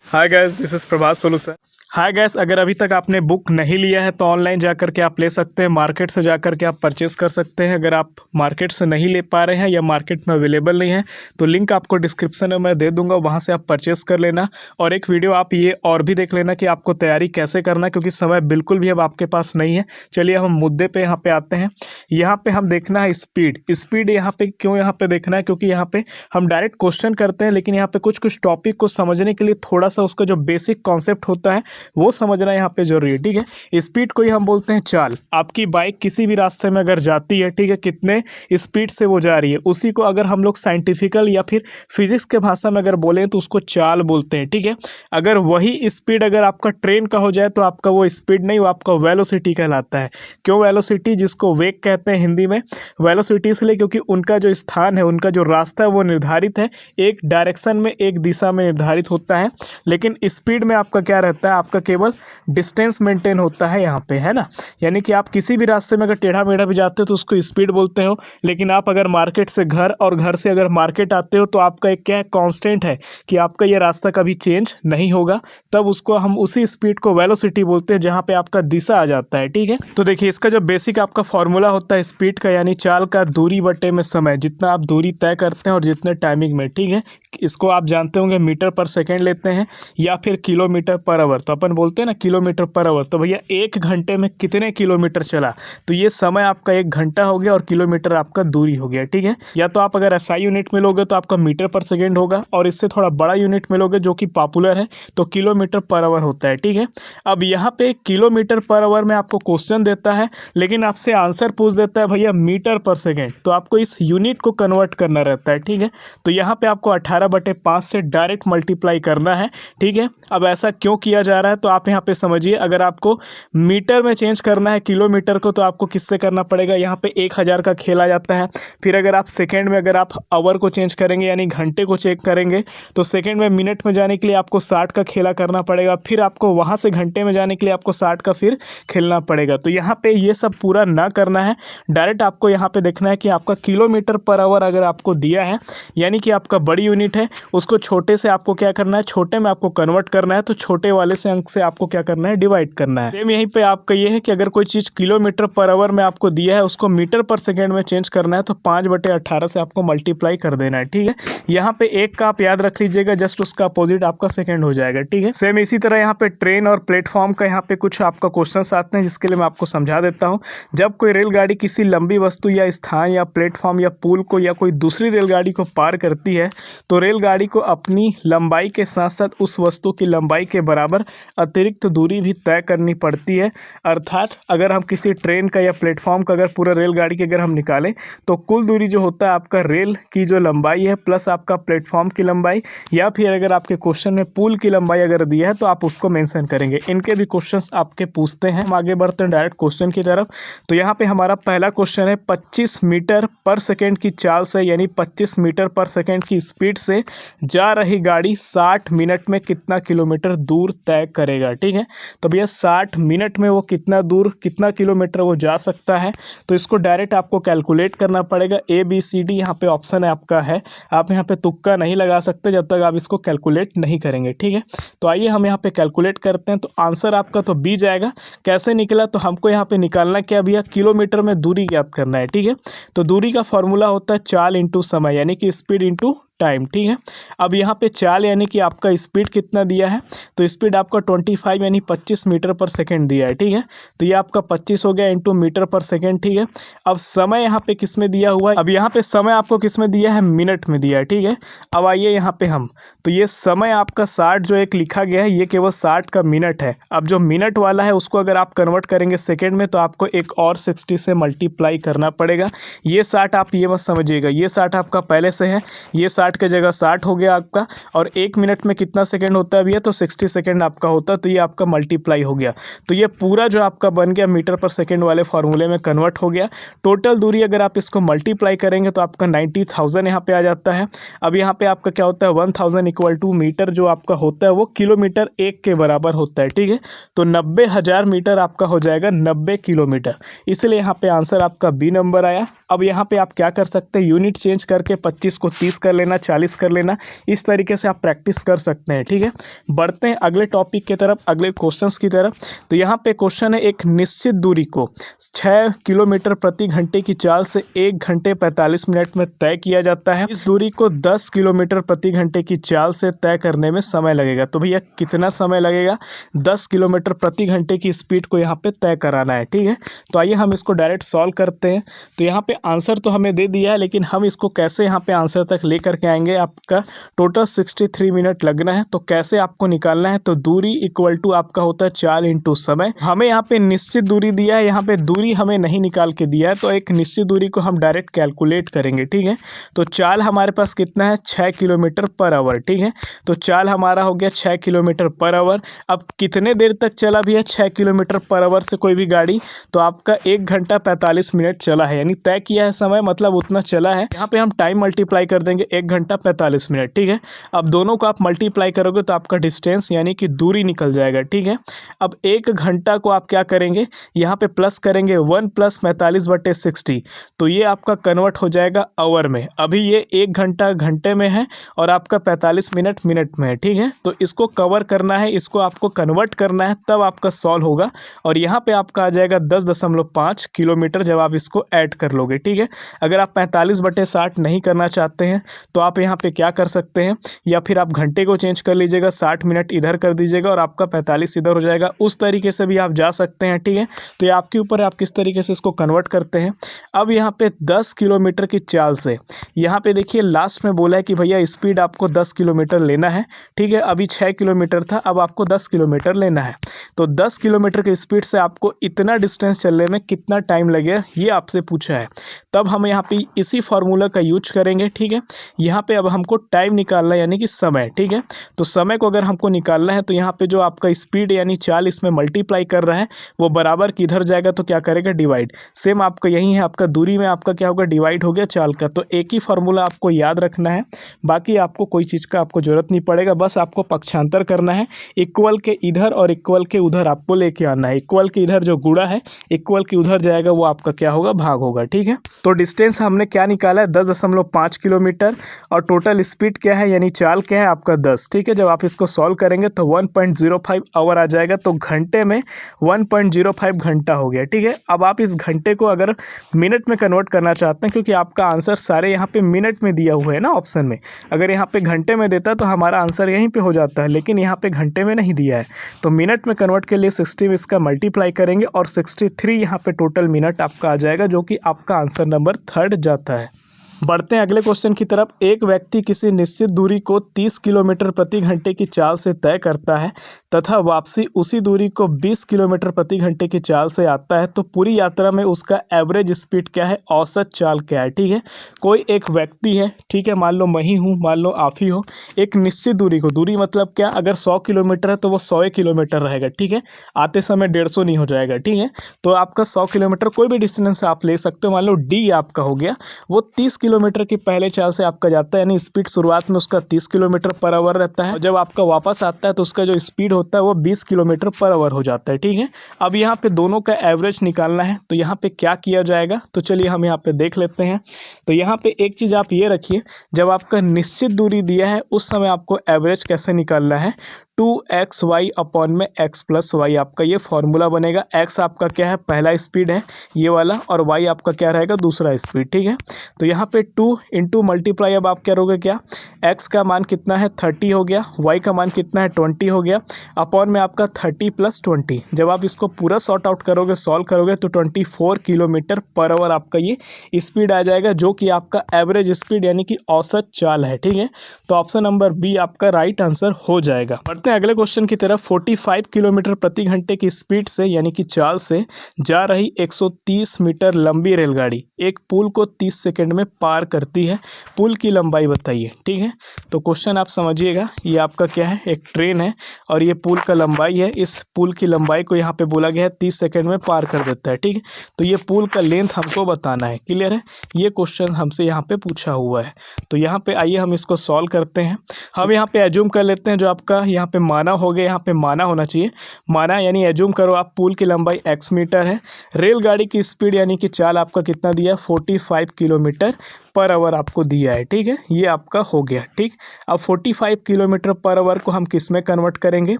Hi guys, this is Prabhas solution. Hi guys, अगर अभी तक आपने बुक नहीं लिया है तो ऑनलाइन जा कर के आप ले सकते हैं। मार्केट से जा कर के आप परचेस कर सकते हैं। अगर आप मार्केट से नहीं ले पा रहे हैं या मार्केट में अवेलेबल नहीं है तो लिंक आपको डिस्क्रिप्शन में मैं दे दूंगा, वहाँ से आप परचेस कर लेना। और एक वीडियो आप ये और भी देख लेना कि आपको तैयारी कैसे करना, क्योंकि समय बिल्कुल भी अब आपके पास नहीं है। चलिए हम मुद्दे पर यहाँ पे आते हैं। यहाँ पे हम देखना है स्पीड यहाँ पे क्यों यहाँ पे देखना है, क्योंकि यहाँ पे हम डायरेक्ट क्वेश्चन करते हैं, लेकिन यहाँ पे कुछ कुछ टॉपिक को समझने के लिए थोड़ा सा उसका जो बेसिक कॉन्सेप्ट होता है वो समझना यहाँ पे जरूरी है। ठीक है, स्पीड को ही हम बोलते हैं चाल। आपकी बाइक किसी भी रास्ते में अगर जाती है, ठीक है, कितने स्पीड से वो जा रही है, उसी को अगर हम लोग साइंटिफिकल या फिर फिजिक्स के भाषा में अगर बोलें तो उसको चाल बोलते हैं। ठीक है, अगर वही स्पीड अगर आपका ट्रेन का हो जाए तो आपका वो स्पीड नहीं, वो आपका वेलोसिटी कहलाता है। क्यों वेलोसिटी, जिसको वेग कहते हैं हिंदी में। वेलोसिटी इसलिए क्योंकि उनका जो स्थान है, उनका जो रास्ता है वो निर्धारित है, एक डायरेक्शन में, एक दिशा में निर्धारित होता है। लेकिन स्पीड में आपका क्या रहता है, आपका केवल डिस्टेंस मेंटेन होता है यहाँ पे, है ना। यानी कि आप किसी भी रास्ते में अगर टेढ़ा मेढ़ा भी जाते हो तो उसको स्पीड बोलते हो, लेकिन आप अगर मार्केट से घर और घर से अगर मार्केट आते हो तो आपका एक क्या है, कांस्टेंट है कि आपका ये रास्ता कभी चेंज नहीं होगा। तब उसको हम उसी स्पीड को वेलोसिटी बोलते हैं, जहाँ पे आपका दिशा आ जाता है। ठीक है, तो देखिए इसका जो बेसिक आपका फॉर्मूला होता है स्पीड का, यानी चाल का दूरी बटे में समय, जितना आप दूरी तय करते हैं और जितने टाइमिंग में। ठीक है, इसको आप जानते होंगे मीटर पर सेकेंड लेते हैं या फिर किलोमीटर पर आवर। तो अपन बोलते हैं ना किलोमीटर पर आवर, तो भैया 1 घंटे में कितने किलोमीटर चला, तो ये समय आपका 1 घंटा हो गया और किलोमीटर आपका दूरी हो गया। ठीक है, या तो आप अगर एसआई यूनिट में लोगे तो आपका मीटर पर सेकेंड होगा, और इससे थोड़ा बड़ा यूनिट में लोगे जो कि पॉपुलर है तो किलोमीटर पर आवर होता है। ठीक है, अब यहाँ पे किलोमीटर पर आवर में आपको क्वेश्चन देता है, लेकिन आपसे आंसर पूछ देता है भैया मीटर पर सेकेंड, तो आपको इस यूनिट को कन्वर्ट करना रहता है। ठीक है, तो यहाँ पे आपको 18/5 से डायरेक्ट मल्टीप्लाई करना है। ठीक है, अब ऐसा क्यों किया जा रहा है तो आप यहाँ पे समझिए। अगर आपको मीटर में चेंज करना है किलोमीटर को तो आपको किससे करना पड़ेगा, यहाँ पे 1000 का खेल आ जाता है। फिर अगर आप सेकेंड में अगर आप आवर को चेंज करेंगे यानी घंटे को चेक करेंगे तो सेकेंड में मिनट में जाने के लिए आपको 60 का खेला करना पड़ेगा। फिर आपको वहाँ से घंटे में जाने के लिए आपको 60 का फिर खेलना पड़ेगा। तो यहाँ पे ये सब पूरा ना करना है, डायरेक्ट आपको यहाँ पे देखना है कि आपका किलोमीटर पर आवर अगर आपको दिया है, यानी कि आपका बड़ी यूनिट है, उसको छोटे से आपको क्या करना है, छोटे में आपको कन्वर्ट करना है। तो छोटे वाले से अंक से आपको क्या करना है, डिवाइड करना है। सेम यहीं पे आपका ये है कि अगर कोई चीज़ किलोमीटर पर आवर में आपको दिया है, उसको मीटर पर सेकेंड में चेंज करना है तो 5/18 से आपको मल्टीप्लाई कर देना है। ठीक है, यहाँ पे 1 का आप याद रख लीजिएगा, जस्ट उसका अपोजिट आपका सेकेंड हो जाएगा। ठीक है, सेम इसी तरह यहाँ पे ट्रेन और प्लेटफॉर्म का यहाँ पे कुछ आपका क्वेश्चन आते हैं, जिसके लिए मैं आपको समझा देता हूँ। जब कोई रेलगाड़ी किसी लंबी वस्तु या स्थान या प्लेटफॉर्म या पुल को या कोई दूसरी रेलगाड़ी को पार करती है तो रेलगाड़ी को अपनी लंबाई के साथ साथ उस वस्तु की लंबाई के बराबर अतिरिक्त दूरी भी तय करनी पड़ती है। अर्थात अगर हम किसी ट्रेन का या प्लेटफॉर्म का अगर पूरा रेलगाड़ी की अगर हम निकालें तो कुल दूरी जो होता है आपका रेल की जो लंबाई है प्लस आपका प्लेटफॉर्म की लंबाई, या फिर अगर आपके क्वेश्चन में पुल की लंबाई अगर दिया है तो आप उसको मेंशन करेंगे। इनके भी क्वेश्चंस आपके पूछते हैं। हम आगे बढ़ते हैं डायरेक्ट क्वेश्चन की तरफ। तो यहाँ पे हमारा पहला क्वेश्चन है 25 मीटर पर सेकेंड की चाल से, यानी 25 मीटर पर सेकेंड की स्पीड से जा रही गाड़ी 60 मिनट में कितना किलोमीटर दूर तय करेगा। ठीक है, तो भैया 60 मिनट में वो कितना दूर, कितना किलोमीटर वो जा सकता है, तो इसको डायरेक्ट आपको कैलकुलेट करना पड़ेगा। ABCD यहाँ पे ऑप्शन है आपका है, आप यहाँ पे तुक्का नहीं लगा सकते जब तक आप इसको कैलकुलेट नहीं करेंगे। ठीक है, तो आइए हम यहाँ पे कैलकुलेट करते हैं। तो आंसर आपका तो B जाएगा। कैसे निकला, तो हमको यहाँ पे निकालना क्या भैया, किलोमीटर में दूरी ज्ञात करना है। ठीक है, तो दूरी का फॉर्मूला होता है चाल इंटू समय, यानी कि स्पीड इंटू टाइम। ठीक है, अब यहाँ पे चाल यानी कि आपका स्पीड कितना दिया है, तो स्पीड आपका 25 यानी 25 मीटर पर सेकेंड दिया है। ठीक है, तो ये आपका 25 हो गया इंटू मीटर पर सेकेंड। ठीक है, अब समय यहाँ पे किस में दिया हुआ है, अब यहाँ पे समय आपको किस में दिया है, मिनट में दिया है। ठीक है, अब आइए यहाँ पे हम, तो ये समय आपका 60 जो एक लिखा गया है ये केवल 60 का मिनट है। अब जो मिनट वाला है उसको अगर आप कन्वर्ट करेंगे सेकेंड में तो आपको एक और 60 से मल्टीप्लाई करना पड़ेगा। ये 60 आप ये मत समझिएगा, ये 60 आपका पहले से है, ये 60 के जगह 60 हो गया आपका। और 1 मिनट में कितना सेकंड होता है भैया, तो 60 सेकंड आपका होता है, तो ये आपका मल्टीप्लाई हो गया। तो ये पूरा जो आपका बन गया मीटर पर सेकंड वाले फॉर्मूले में कन्वर्ट हो गया। टोटल दूरी अगर आप इसको मल्टीप्लाई करेंगे तो आपका 90,000 यहाँ पे आ जाता है। अब यहाँ पे आपका क्या होता है, 1000 इक्वल टू मीटर जो आपका होता है वो किलोमीटर 1 के बराबर होता है। ठीक है, तो 90,000 मीटर आपका हो जाएगा 90 किलोमीटर, इसलिए यहाँ पे आंसर आपका B नंबर आया। अब यहाँ पे आप क्या कर सकते हैं, यूनिट चेंज करके 25 को 30 कर लेना लेना, 40 कर लेना, इस तरीके से आप प्रैक्टिस कर सकते हैं। ठीक है, बढ़ते हैं अगले टॉपिक की तरफ, अगले क्वेश्चंस की तरफ। तो यहाँ पे क्वेश्चन है, एक निश्चित दूरी को 6 किलोमीटर प्रति घंटे की चाल से 1 घंटे 45 मिनट में तय किया जाता है। इस दूरी को 10 किलोमीटर प्रति घंटे की चाल से तय करने में समय लगेगा। तो भैया कितना समय लगेगा? 10 किलोमीटर प्रति घंटे की स्पीड को यहाँ पे तय कराना है। ठीक है, तो आइए हम इसको डायरेक्ट सॉल्व करते हैं। तो यहाँ पे आंसर तो हमें दे दिया है, लेकिन हम इसको कैसे यहाँ पे आंसर तक लेकर के आएंगे। आपका टोटल 63 मिनट लगना है, तो कैसे आपको निकालना है? तो दूरी इक्वल टू आपका होता है चाल इंटू समय। हमें यहाँ पे निश्चित दूरी दिया है, यहाँ पे दूरी हमें नहीं निकाल के दिया है, तो एक निश्चित दूरी को हम डायरेक्ट कैलकुलेट करेंगे। ठीक है, तो चाल हमारे पास कितना है? 6 किलोमीटर पर आवर। ठीक है, तो चाल हमारा हो गया 6 किलोमीटर पर आवर। अब कितने देर तक चला भी है 6 किलोमीटर पर आवर से कोई भी गाड़ी? तो आपका 1 घंटा 45 मिनट चला है, यानी तय किया है समय, मतलब उतना चला है। यहाँ पे हम टाइम मल्टीप्लाई कर देंगे, 1 घंटा 45 मिनट। ठीक है, अब दोनों को आप मल्टीप्लाई करोगे तो आपका डिस्टेंस यानी कि दूरी निकल जाएगा। ठीक है, अब 1 घंटा को आप क्या करेंगे, यहाँ पे प्लस करेंगे 1 + 45/60, तो ये आपका कन्वर्ट हो जाएगा आवर में। अभी ये 1 घंटा घंटे में है और आपका 45 मिनट मिनट में है। ठीक है, तो इसको कवर करना है, इसको आपको कन्वर्ट करना है, तब आपका सॉल्व होगा। और यहाँ पे आपका आ जाएगा 10.5 किलोमीटर जब आप इसको ऐड कर लोगे। ठीक है, अगर आप 45/60 नहीं करना चाहते हैं तो आप यहाँ पे क्या कर सकते हैं, या फिर आप घंटे को चेंज कर लीजिएगा, 60 मिनट इधर कर दीजिएगा और आपका 45 इधर हो जाएगा। उस तरीके से भी आप जा सकते हैं। ठीक है, तो ये आपके ऊपर है, आप किस तरीके से इसको कन्वर्ट करते हैं। अब यहाँ पे 10 किलोमीटर की चाल से, यहाँ पे देखिए लास्ट में बोला है कि भैया स्पीड आपको 10 किलोमीटर लेना है। ठीक है, अभी 6 किलोमीटर था, अब आपको 10 किलोमीटर लेना है। तो 10 किलोमीटर की स्पीड से आपको इतना डिस्टेंस चलने में कितना टाइम लगेगा, ये आपसे पूछा है। तब हम यहाँ पे इसी फार्मूला का यूज करेंगे। ठीक है, यहाँ पे अब हमको टाइम निकालना है, यानी कि समय। ठीक है, तो समय को अगर हमको निकालना है तो यहाँ पे जो आपका स्पीड यानी चाल इसमें मल्टीप्लाई कर रहा है, वो बराबर किधर जाएगा, तो क्या करेगा, डिवाइड। सेम आपका यही है, आपका दूरी में आपका क्या होगा, डिवाइड हो गया चाल का। तो एक ही फार्मूला आपको याद रखना है, बाकी आपको कोई चीज़ का आपको जरूरत नहीं पड़ेगा, बस आपको पक्षांतर करना है। इक्वल के इधर और इक्वल के उधर आपको लेके आना है। इक्वल के इधर जो गुणा है, इक्वल के उधर जाएगा, वो आपका क्या होगा, भाग होगा। ठीक है, तो डिस्टेंस हमने क्या निकाला है, 10.5 किलोमीटर, और टोटल स्पीड क्या है, यानी चाल क्या है आपका 10। ठीक है, जब आप इसको सॉल्व करेंगे तो 1.05 आवर आ जाएगा, तो घंटे में 1.05 घंटा हो गया। ठीक है, अब आप इस घंटे को अगर मिनट में कन्वर्ट करना चाहते हैं, क्योंकि आपका आंसर सारे यहाँ पे मिनट में दिया हुआ है ना ऑप्शन में, अगर यहाँ पे घंटे में देता तो हमारा आंसर यहीं पे हो जाता है, लेकिन यहाँ पे घंटे में नहीं दिया है। तो मिनट में कन्वर्ट के लिए 60 में इसका मल्टीप्लाई करेंगे और 63 यहाँ पे टोटल मिनट आपका आ जाएगा, जो कि आपका आंसर नंबर 3 जाता है। बढ़ते हैं अगले क्वेश्चन की तरफ। एक व्यक्ति किसी निश्चित दूरी को 30 किलोमीटर प्रति घंटे की चाल से तय करता है तथा वापसी उसी दूरी को 20 किलोमीटर प्रति घंटे की चाल से आता है, तो पूरी यात्रा में उसका एवरेज स्पीड क्या है, औसत चाल क्या है। ठीक है, कोई एक व्यक्ति है, ठीक है, मान लो मैं ही हूँ, मान लो आप ही हो, एक निश्चित दूरी को, दूरी मतलब क्या, अगर 100 किलोमीटर है तो वो 100 किलोमीटर रहेगा। ठीक है, आते समय 150 नहीं हो जाएगा। ठीक है, तो आपका 100 किलोमीटर कोई भी डिस्टेंस आप ले सकते हो। मान लो डी आपका हो गया, वो 30 किलोमीटर की पहले चाल से आपका जाता है, यानी स्पीड शुरुआत में उसका 30 किलोमीटर पर आवर रहता है, और जब आपका वापस आता है तो उसका जो स्पीड होता है वो 20 किलोमीटर पर आवर हो जाता है। ठीक है, अब यहाँ पे दोनों का एवरेज निकालना है, तो यहाँ पे क्या किया जाएगा, तो चलिए हम यहाँ पे देख लेते हैं। तो यहाँ पे एक चीज़ आप ये रखिए, जब आपका निश्चित दूरी दिया है उस समय आपको एवरेज कैसे निकालना है, 2xy अपॉन में x + y आपका ये फॉर्मूला बनेगा। x आपका क्या है, पहला स्पीड है ये वाला, और y आपका क्या रहेगा, दूसरा स्पीड। ठीक है, तो यहाँ पे 2 इंटू मल्टीप्लाई, अब आप क्या करोगे, क्या x का मान कितना है 30 हो गया, y का मान कितना है 20 हो गया, अपॉन में आपका 30 + 20। जब आप इसको पूरा सॉर्ट आउट करोगे, सॉल्व करोगे, तो 24 किलोमीटर पर आवर आपका ये स्पीड आ जाएगा, जो कि आपका एवरेज स्पीड यानी कि औसत चाल है। ठीक है, तो ऑप्शन नंबर बी आपका राइट आंसर हो जाएगा। अगले क्वेश्चन की तरफ। 45 किलोमीटर प्रति घंटे की स्पीड से यानी कि चाल से जा रही 130 मीटर लंबी रेलगाड़ी एक पुल को 30 सेकंड में पार करती है, पुल की लंबाई बताइए। ठीक है, तो क्वेश्चन आप समझिएगा, ये आपका क्या है, एक ट्रेन है और ये पुल का लंबाई है, इस पुल की लंबाई को यहाँ पे बोला गया है 30 सेकंड में पार कर देता है। ठीक है, तो ये पुल का लेंथ हमको बताना है। क्लियर है, ये क्वेश्चन हमसे यहाँ पे पूछा हुआ है। तो यहाँ पे आइए हम इसको सॉल्व करते हैं। हम यहाँ पे एज्यूम कर लेते हैं, जो आपका यहाँ पे माना हो गया, यहाँ पे माना होना चाहिए, माना यानी एज्यूम करो आप पुल की लंबाई x मीटर है, रेलगाड़ी की स्पीड यानी कि चाल आपका कितना दिया है 45 किलोमीटर पर आवर आपको दिया है, ठीक है, ये आपका हो गया। ठीक, अब 45 किलोमीटर पर आवर को हम किस में कन्वर्ट करेंगे,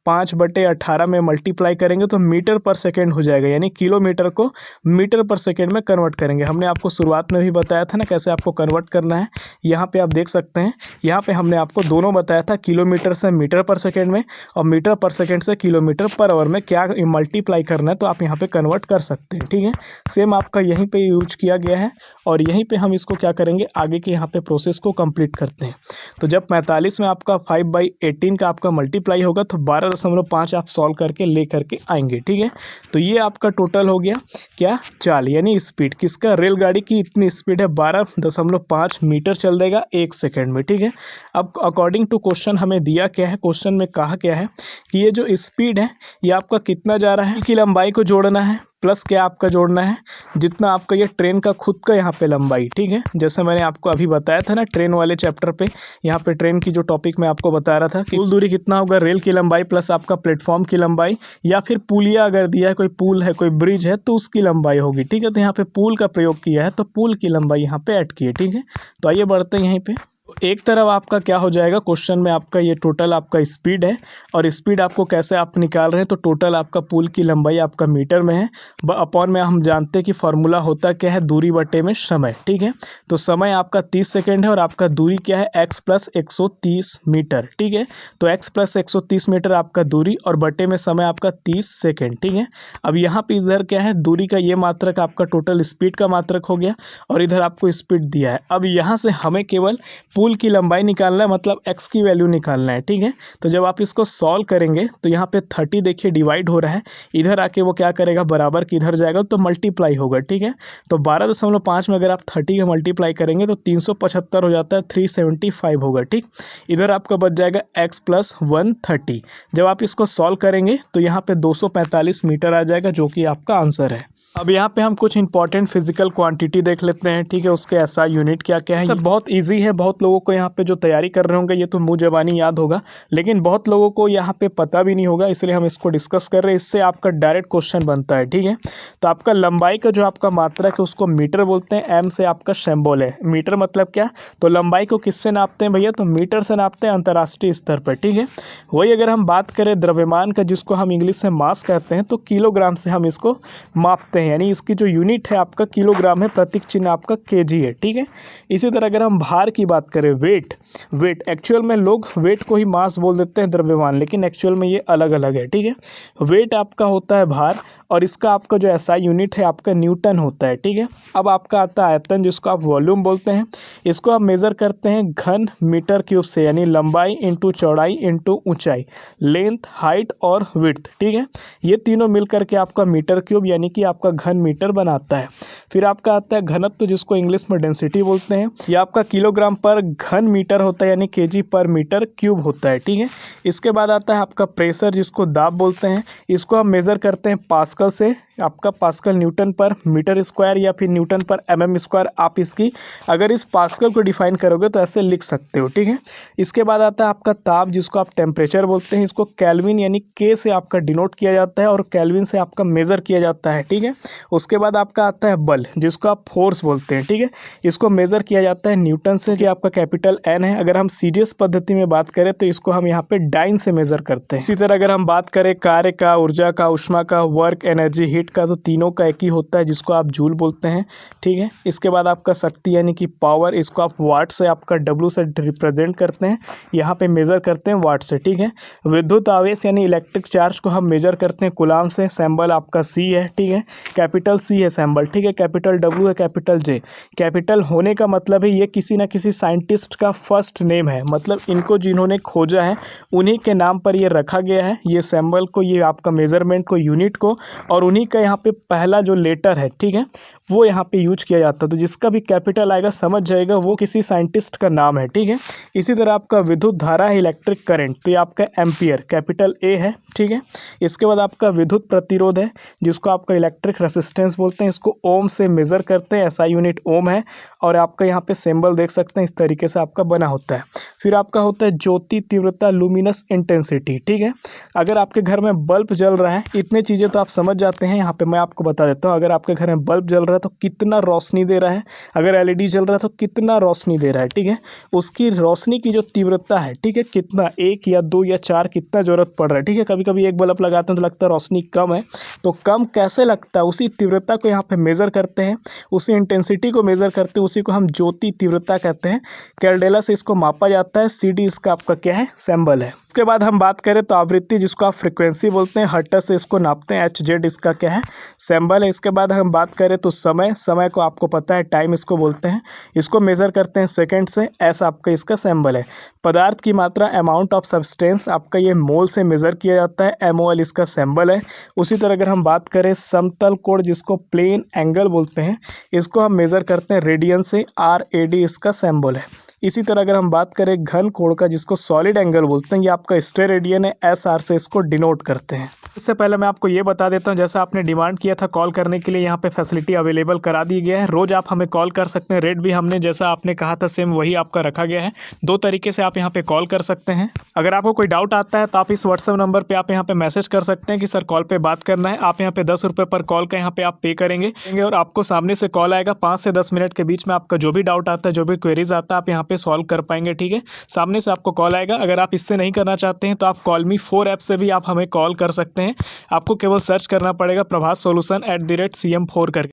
5/18 में मल्टीप्लाई करेंगे तो मीटर पर सेकेंड हो जाएगा, यानी किलोमीटर को मीटर पर सेकेंड में कन्वर्ट करेंगे। हमने आपको शुरुआत में भी बताया था ना कैसे आपको कन्वर्ट करना है। यहाँ पे आप देख सकते हैं, यहाँ पे हमने आपको दोनों बताया था, किलोमीटर से मीटर पर सेकेंड में और मीटर पर सेकेंड से किलोमीटर पर आवर में क्या मल्टीप्लाई करना है, तो आप यहाँ पे कन्वर्ट कर सकते हैं। ठीक है, सेम आपका यहीं पे यूज किया गया है और यहीं पे हम इसको क्या करेंगे, आगे के यहाँ पे प्रोसेस को कंप्लीट करते हैं। तो जब 45 में आपका 5/18 का आपका मल्टीप्लाई होगा तो 12.5 आप सॉल्व करके ले करके आएंगे। ठीक है, तो ये आपका टोटल हो गया क्या, चाल, यानी स्पीड किसका, रेलगाड़ी की इतनी स्पीड है 12.5 मीटर चल देगा 1 सेकेंड में। ठीक है, अब अकॉर्डिंग टू क्वेश्चन हमें दिया क्या है, क्वेश्चन में कहा क्या है कि ये जो स्पीड है ये आपका कितना जा रहा है, की लंबाई को जोड़ना है प्लस क्या आपका जोड़ना है, जितना आपका ये ट्रेन का खुद का यहाँ पे लंबाई। ठीक है, जैसे मैंने आपको अभी बताया था ना ट्रेन वाले चैप्टर पे, यहाँ पे ट्रेन की जो टॉपिक मैं आपको बता रहा था कि कुल दूरी कितना होगा, रेल की लंबाई प्लस आपका प्लेटफॉर्म की लंबाई, या फिर पुलिया अगर दिया है, कोई पुल है, कोई ब्रिज है तो उसकी लंबाई होगी। ठीक है, तो यहाँ पे पुल का प्रयोग किया है तो पुल की लंबाई यहाँ पे ऐड की है। ठीक है, तो आइए बढ़ते हैं यहीं पे। एक तरफ आपका क्या हो जाएगा, क्वेश्चन में आपका ये टोटल आपका स्पीड है और स्पीड आपको कैसे आप निकाल रहे हैं, तो टोटल आपका पुल की लंबाई आपका मीटर में है, अपॉन में हम जानते हैं कि फॉर्मूला होता क्या है, दूरी बटे में समय। ठीक है, तो समय आपका 30 सेकेंड है और आपका दूरी क्या है, x + 130 मीटर। ठीक है, तो x + 130 मीटर आपका दूरी और बटे में समय आपका 30 सेकेंड। ठीक है, अब यहाँ पे इधर क्या है, दूरी का ये मात्रक आपका टोटल स्पीड का मात्रक हो गया और इधर आपको स्पीड दिया है। अब यहाँ से हमें केवल पुल की लंबाई निकालना है, मतलब x की वैल्यू निकालना है। ठीक है, तो जब आप इसको सॉल्व करेंगे तो यहाँ पे 30 देखिए डिवाइड हो रहा है, इधर आके वो क्या करेगा, बराबर की इधर जाएगा तो मल्टीप्लाई होगा। ठीक है, तो 12.5 में अगर आप 30 का मल्टीप्लाई करेंगे तो 375 हो जाता है, 375 होगा। ठीक, इधर आपका बच जाएगा x + 130। जब आप इसको सॉल्व करेंगे तो यहाँ पे 245 मीटर आ जाएगा, जो कि आपका आंसर है। अब यहाँ पे हम कुछ इंपॉर्टेंट फिजिकल क्वांटिटी देख लेते हैं। ठीक है, उसके SI यूनिट क्या क्या है, सब बहुत इजी है। बहुत लोगों को यहाँ पे जो तैयारी कर रहे होंगे ये तो मुँह ज़बानी याद होगा, लेकिन बहुत लोगों को यहाँ पे पता भी नहीं होगा, इसलिए हम इसको डिस्कस कर रहे हैं। इससे आपका डायरेक्ट क्वेश्चन बनता है। ठीक है, तो आपका लंबाई का जो आपका मात्रक है उसको मीटर बोलते हैं, M से आपका सिंबल है। मीटर मतलब क्या, तो लंबाई को किससे नापते हैं भैया, तो मीटर से नापते हैं अंतर्राष्ट्रीय स्तर पर। ठीक है, वही अगर हम बात करें द्रव्यमान का, जिसको हम इंग्लिश से मास कहते हैं, तो किलोग्राम से हम इसको मापते हैं, यानी इसकी जो यूनिट है आपका किलोग्राम है, प्रतीक चिन्ह आपका केजी है। ठीक है, इसी तरह अगर हम भार की बात करें, वेट एक्चुअल में लोग वेट को ही मास बोल देते हैं द्रव्यमान, लेकिन एक्चुअल में ये अलग अलग है। ठीक है, वेट आपका होता है भार और इसका आपका जो SI यूनिट है आपका न्यूटन होता है। ठीक है, अब आपका आता है आयतन, जिसको आप वॉल्यूम बोलते हैं। इसको आप मेज़र करते हैं घन मीटर क्यूब से, यानी लंबाई इंटू चौड़ाई इंटू ऊंचाई, लेंथ, हाइट और विड्थ। ठीक है, ये तीनों मिलकर के आपका मीटर क्यूब यानी कि आपका घन मीटर बनाता है। फिर आपका आता है घनत्व, जिसको इंग्लिश में डेंसिटी बोलते हैं। ये आपका किलोग्राम पर घन मीटर होता है, यानी केजी पर मीटर क्यूब होता है। ठीक है, इसके बाद आता है आपका प्रेशर, जिसको दाब बोलते हैं। इसको हम मेज़र करते हैं पास्कल से, आपका पास्कल न्यूटन पर मीटर स्क्वायर या फिर न्यूटन पर mm स्क्वायर। आप इसकी अगर इस पास्कल को डिफाइन करोगे तो ऐसे लिख सकते हो। ठीक है, इसके बाद आता है आपका ताप, जिसको आप टेम्परेचर बोलते हैं। इसको केल्विन यानी K से आपका डिनोट किया जाता है और केल्विन से आपका मेज़र किया जाता है। ठीक है, उसके बाद आपका आता है बल, जिसको आप फोर्स बोलते हैं। ठीक है, इसको मेज़र किया जाता है न्यूटन से, कि आपका कैपिटल N है। अगर हम सीरियस पद्धति में बात करें तो इसको हम यहाँ पे डाइन से मेज़र करते हैं। इसी तरह अगर हम बात करें कार्य का, ऊर्जा का, ऊष्मा का, वर्क, एनर्जी, हीट का, तो तीनों का एक ही होता है, जिसको आप जूल बोलते हैं। ठीक है, इसके बाद आपका शक्ति यानी कि पावर, इसको आप वाट से आपका W से रिप्रेजेंट करते हैं, यहाँ पे मेज़र करते हैं वाट से। ठीक है, विद्युत आवेश यानी इलेक्ट्रिक चार्ज को हम मेज़र करते हैं कूलाम से, सैम्बल आपका C है। ठीक है, कैपिटल C है सैम्बल। ठीक है, कैपिटल W है, कैपिटल J। कैपिटल होने का मतलब है ये किसी ना किसी साइंटिस्ट का फर्स्ट नेम है, मतलब इनको जिन्होंने खोजा है उन्हीं के नाम पर ये रखा गया है, ये सैम्बल को, ये आपका मेज़रमेंट को, यूनिट को, और उन्हीं का यहाँ पे पहला जो लेटर है, ठीक है, वो यहाँ पे यूज किया जाता है। तो जिसका भी कैपिटल आएगा समझ जाएगा वो किसी साइंटिस्ट का नाम है। ठीक है, इसी तरह आपका विद्युत धारा है, इलेक्ट्रिक करंट, तो ये आपका एम्पियर, कैपिटल A है। ठीक है, इसके बाद आपका विद्युत प्रतिरोध है, जिसको आपका इलेक्ट्रिक रेसिस्टेंस बोलते हैं। इसको ओम से मेज़र करते हैं, SI यूनिट ओम है, और आपका यहाँ पे सिंबल देख सकते हैं, इस तरीके से आपका बना होता है। फिर आपका होता है ज्योति तीव्रता, लुमिनस इंटेंसिटी। ठीक है, अगर आपके घर में बल्ब जल रहा है, इतने चीज़ें तो आप समझ जाते हैं, यहाँ पे मैं आपको बता देता हूँ। अगर आपके घर में बल्ब जल रहा है तो कितना रोशनी दे रहा है, अगर एलईडी जल रहा है तो कितना रोशनी दे रहा है, ठीक है। उसकी रोशनी की जो तीव्रता है, ठीक है, कितना 1 या 2 या 4 कितना ज़रूरत पड़ रहा है, ठीक है। कभी कभी एक बल्ब लगाते हैं तो लगता है रोशनी कम है, तो कम कैसे लगता है उसी तीव्रता को यहाँ पे मेज़र करते हैं, उसी इंटेंसिटी को मेज़र करते हैं, उसी को हम ज्योति तीव्रता कहते हैं। कैलडेला से इसको मापा जाता है। CD इसका आपका क्या है, सिंबल है। उसके बाद हम बात करें तो आवृत्ति जिसको आप फ्रीक्वेंसी बोलते हैं, हर्ट्ज से इसको नापते हैं। HZ इसका क्या है, सिंबल है। इसके बाद हम बात करें तो समय को आपको पता है टाइम इसको बोलते हैं, इसको मेज़र करते हैं सेकंड से। S आपका इसका सिंबल है। पदार्थ की मात्रा अमाउंट ऑफ सब्सटेंस आपका ये मोल से मेज़र किया जाता है। MOL इसका सिंबल है। उसी तरह अगर हम बात करें समतल कोण जिसको प्लेन एंगल बोलते हैं, इसको हम मेज़र करते हैं रेडियन से। RAD इसका सिंबल है। इसी तरह अगर हम बात करें घन कोण का जिसको सॉलिड एंगल बोलते हैं, ये आपका स्टेरेडियन है। SR से इसको डिनोट करते हैं। इससे पहले मैं आपको ये बता देता हूँ, जैसा आपने डिमांड किया था कॉल करने के लिए, यहाँ पे फैसिलिटी अवेलेबल करा दी गया है। रोज़ आप हमें कॉल कर सकते हैं। रेट भी हमने जैसा आपने कहा था सेम वही आपका रखा गया है। 2 तरीके से आप यहाँ पे कॉल कर सकते हैं। अगर आपको कोई डाउट आता है तो आप इस व्हाट्सएप नंबर पर आप यहाँ पे मैसेज कर सकते हैं कि सर कॉल पर बात करना है। आप यहाँ पे 10 रुपये पर कॉल का यहाँ पे आप पे करेंगे और आपको सामने से कॉल आएगा। 5 से 10 मिनट के बीच में आपका जो भी डाउट आता है, जो भी क्वेरीज आता है, आप यहाँ पे सॉल्व कर पाएंगे, ठीक है। सामने से आपको कॉल आएगा। अगर आप इससे नहीं करना चाहते हैं तो आप कॉलमी 4 ऐप से भी आप हमें कॉल कर सकते हैं। आपको केवल सर्च करना पड़ेगा प्रभास सॉल्यूशन @CM4 करके।